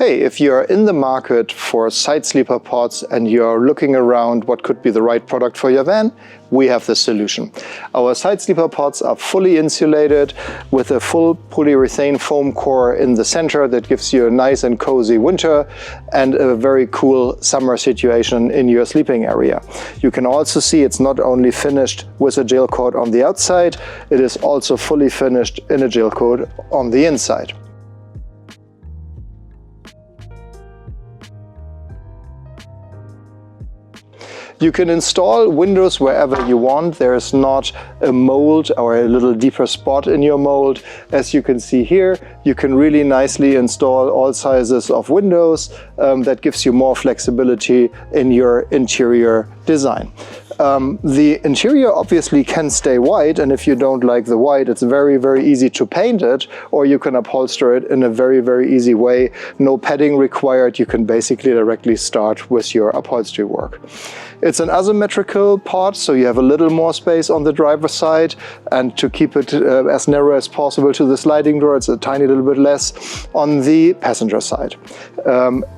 Hey, if you're in the market for side sleeper pods and you're looking around what could be the right product for your van, we have the solution. Our side sleeper pods are fully insulated with a full polyurethane foam core in the center that gives you a nice and cozy winter and a very cool summer situation in your sleeping area. You can also see it's not only finished with a gel coat on the outside, it is also fully finished in a gel coat on the inside. You can install windows wherever you want. There is not a mold or a little deeper spot in your mold. As you can see here, you can really nicely install all sizes of windows. That gives you more flexibility in your interior design. The interior obviously can stay white, and if you don't like the white, it's very, very easy to paint it, or you can upholster it in a very, very easy way. No padding required. You can basically directly start with your upholstery work. It's an asymmetrical pod, so you have a little more space on the driver's side, and to keep it as narrow as possible to the sliding door, it's a tiny little bit less on the passenger side.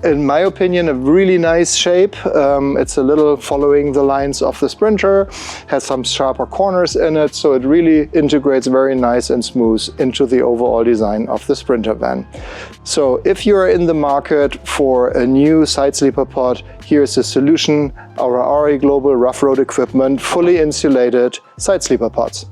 In my opinion, a really nice shape. It's a little following the lines of the Sprinter, has some sharper corners in it, so it really integrates very nice and smooth into the overall design of the Sprinter van. So if you're in the market for a new side sleeper pod, here's the solution: our RRE Global rough road equipment, fully insulated side sleeper pods.